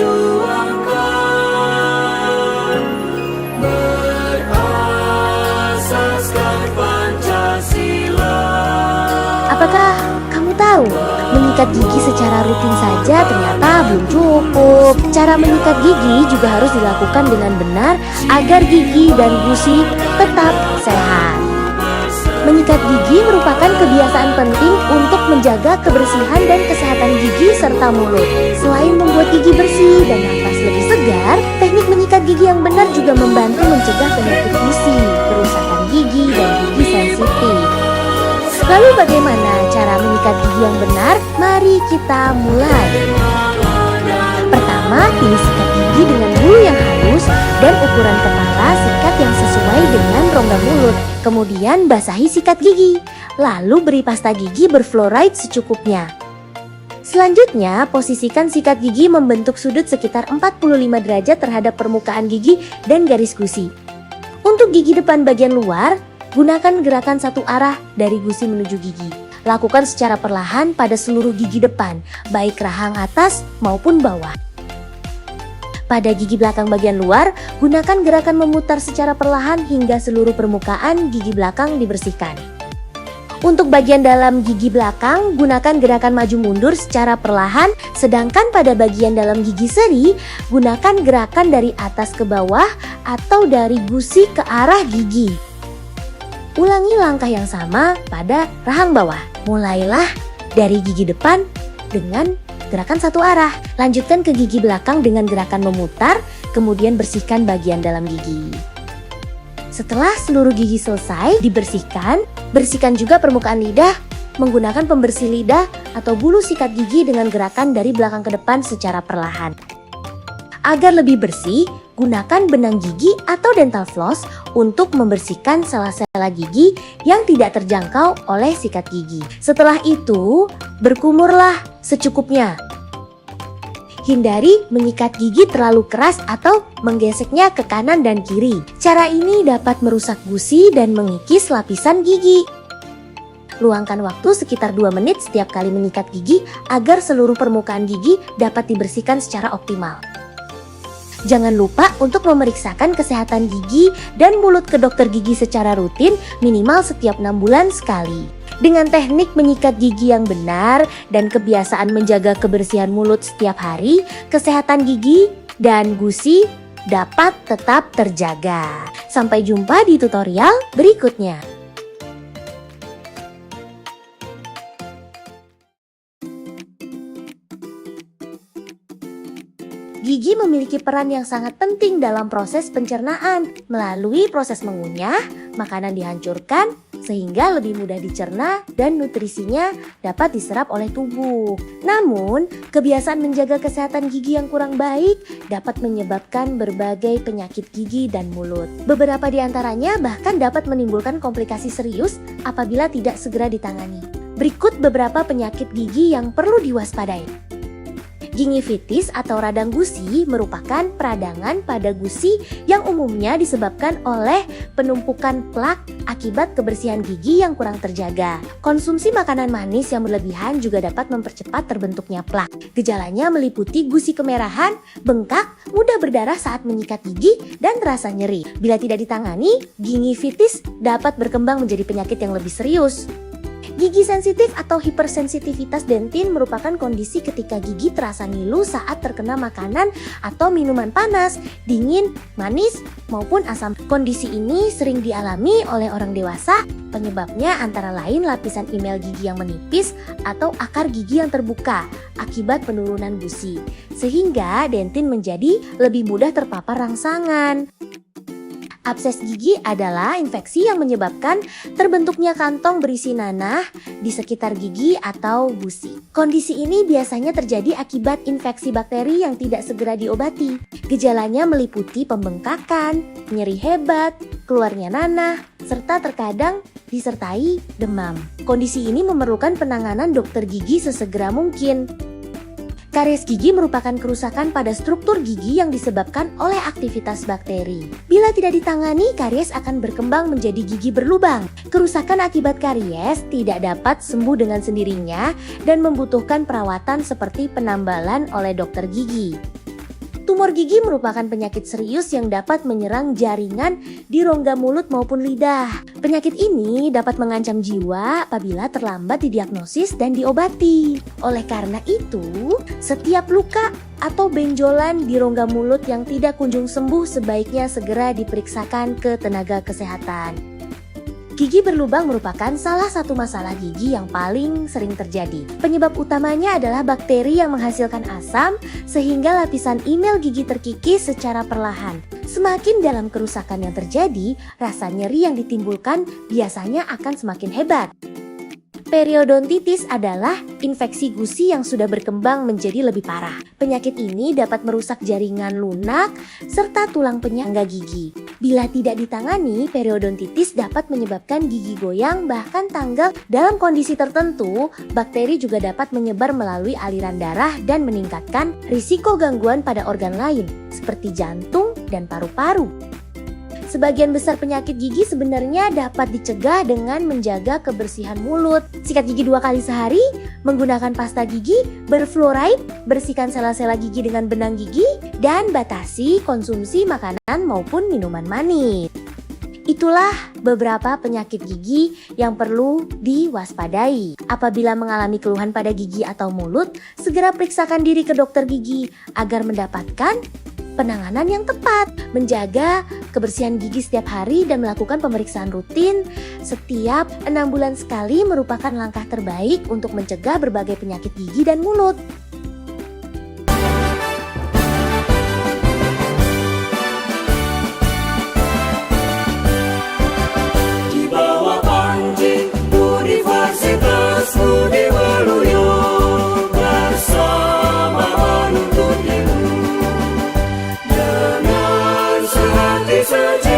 perjuangkan berasaskan Pancasila. Apakah kamu tahu, menyikat gigi secara rutin saja ternyata belum cukup. Cara menyikat gigi juga harus dilakukan dengan benar agar gigi dan gusi tetap sehat. Menyikat gigi merupakan kebiasaan penting untuk menjaga kebersihan dan kesehatan gigi serta mulut. Selain membuat gigi bersih dan napas lebih segar, teknik menyikat gigi yang benar juga membantu mencegah penyakit gusi, kerusakan gigi, dan gigi sensitif. Lalu bagaimana cara menyikat gigi yang benar? Mari kita mulai. Pertama, pilih sikat gigi dengan bulu yang halus dan ukuran kepala sikat yang sesuai dengan rongga mulut. Kemudian basahi sikat gigi. Lalu beri pasta gigi berfluoride secukupnya. Selanjutnya, posisikan sikat gigi membentuk sudut sekitar 45 derajat terhadap permukaan gigi dan garis gusi. Untuk gigi depan bagian luar, gunakan gerakan satu arah dari gusi menuju gigi. Lakukan secara perlahan pada seluruh gigi depan, baik rahang atas maupun bawah. Pada gigi belakang bagian luar, gunakan gerakan memutar secara perlahan hingga seluruh permukaan gigi belakang dibersihkan. Untuk bagian dalam gigi belakang, gunakan gerakan maju mundur secara perlahan, sedangkan pada bagian dalam gigi seri, gunakan gerakan dari atas ke bawah atau dari gusi ke arah gigi. Ulangi langkah yang sama pada rahang bawah. Mulailah dari gigi depan dengan gerakan satu arah. Lanjutkan ke gigi belakang dengan gerakan memutar, kemudian bersihkan bagian dalam gigi. Setelah seluruh gigi selesai dibersihkan, bersihkan juga permukaan lidah menggunakan pembersih lidah atau bulu sikat gigi dengan gerakan dari belakang ke depan secara perlahan. Agar lebih bersih, gunakan benang gigi atau dental floss untuk membersihkan sela-sela gigi yang tidak terjangkau oleh sikat gigi. Setelah itu, berkumurlah secukupnya. Hindari menyikat gigi terlalu keras atau menggeseknya ke kanan dan kiri. Cara ini dapat merusak gusi dan mengikis lapisan gigi. Luangkan waktu sekitar 2 menit setiap kali menyikat gigi agar seluruh permukaan gigi dapat dibersihkan secara optimal. Jangan lupa untuk memeriksakan kesehatan gigi dan mulut ke dokter gigi secara rutin minimal setiap 6 bulan sekali. Dengan teknik menyikat gigi yang benar dan kebiasaan menjaga kebersihan mulut setiap hari, kesehatan gigi dan gusi dapat tetap terjaga. Sampai jumpa di tutorial berikutnya. Gigi memiliki peran yang sangat penting dalam proses pencernaan. Melalui proses mengunyah, makanan dihancurkan sehingga lebih mudah dicerna dan nutrisinya dapat diserap oleh tubuh. Namun, kebiasaan menjaga kesehatan gigi yang kurang baik dapat menyebabkan berbagai penyakit gigi dan mulut. Beberapa di antaranya bahkan dapat menimbulkan komplikasi serius apabila tidak segera ditangani. Berikut beberapa penyakit gigi yang perlu diwaspadai. Gingivitis atau radang gusi merupakan peradangan pada gusi yang umumnya disebabkan oleh penumpukan plak akibat kebersihan gigi yang kurang terjaga. Konsumsi makanan manis yang berlebihan juga dapat mempercepat terbentuknya plak. Gejalanya meliputi gusi kemerahan, bengkak, mudah berdarah saat menyikat gigi, dan terasa nyeri. Bila tidak ditangani, gingivitis dapat berkembang menjadi penyakit yang lebih serius. Gigi sensitif atau hipersensitivitas dentin merupakan kondisi ketika gigi terasa ngilu saat terkena makanan atau minuman panas, dingin, manis, maupun asam. Kondisi ini sering dialami oleh orang dewasa. Penyebabnya antara lain lapisan emel gigi yang menipis atau akar gigi yang terbuka akibat penurunan gusi, sehingga dentin menjadi lebih mudah terpapar rangsangan. Abses gigi adalah infeksi yang menyebabkan terbentuknya kantong berisi nanah di sekitar gigi atau gusi. Kondisi ini biasanya terjadi akibat infeksi bakteri yang tidak segera diobati. Gejalanya meliputi pembengkakan, nyeri hebat, keluarnya nanah, serta terkadang disertai demam. Kondisi ini memerlukan penanganan dokter gigi sesegera mungkin. Karies gigi merupakan kerusakan pada struktur gigi yang disebabkan oleh aktivitas bakteri. Bila tidak ditangani, karies akan berkembang menjadi gigi berlubang. Kerusakan akibat karies tidak dapat sembuh dengan sendirinya dan membutuhkan perawatan seperti penambalan oleh dokter gigi. Tumor gigi merupakan penyakit serius yang dapat menyerang jaringan di rongga mulut maupun lidah. Penyakit ini dapat mengancam jiwa apabila terlambat didiagnosis dan diobati. Oleh karena itu, setiap luka atau benjolan di rongga mulut yang tidak kunjung sembuh sebaiknya segera diperiksakan ke tenaga kesehatan. Gigi berlubang merupakan salah satu masalah gigi yang paling sering terjadi. Penyebab utamanya adalah bakteri yang menghasilkan asam sehingga lapisan inel gigi terkikis secara perlahan. Semakin dalam kerusakan yang terjadi, rasa nyeri yang ditimbulkan biasanya akan semakin hebat. Periodontitis adalah infeksi gusi yang sudah berkembang menjadi lebih parah. Penyakit ini dapat merusak jaringan lunak serta tulang penyangga gigi. Bila tidak ditangani, periodontitis dapat menyebabkan gigi goyang bahkan tanggal. Dalam kondisi tertentu, bakteri juga dapat menyebar melalui aliran darah dan meningkatkan risiko gangguan pada organ lain seperti jantung dan paru-paru. Sebagian besar penyakit gigi sebenarnya dapat dicegah dengan menjaga kebersihan mulut. Sikat gigi 2 kali sehari, menggunakan pasta gigi berfluoride, bersihkan sela-sela gigi dengan benang gigi, dan batasi konsumsi makanan maupun minuman manis. Itulah beberapa penyakit gigi yang perlu diwaspadai. Apabila mengalami keluhan pada gigi atau mulut, segera periksakan diri ke dokter gigi agar mendapatkan penanganan yang tepat. Menjaga kebersihan gigi setiap hari dan melakukan pemeriksaan rutin setiap 6 bulan sekali merupakan langkah terbaik untuk mencegah berbagai penyakit gigi dan mulut. Di bawah Panji Universitas Budi Waluyo bersama menuntut ilmu dengan sehati saja.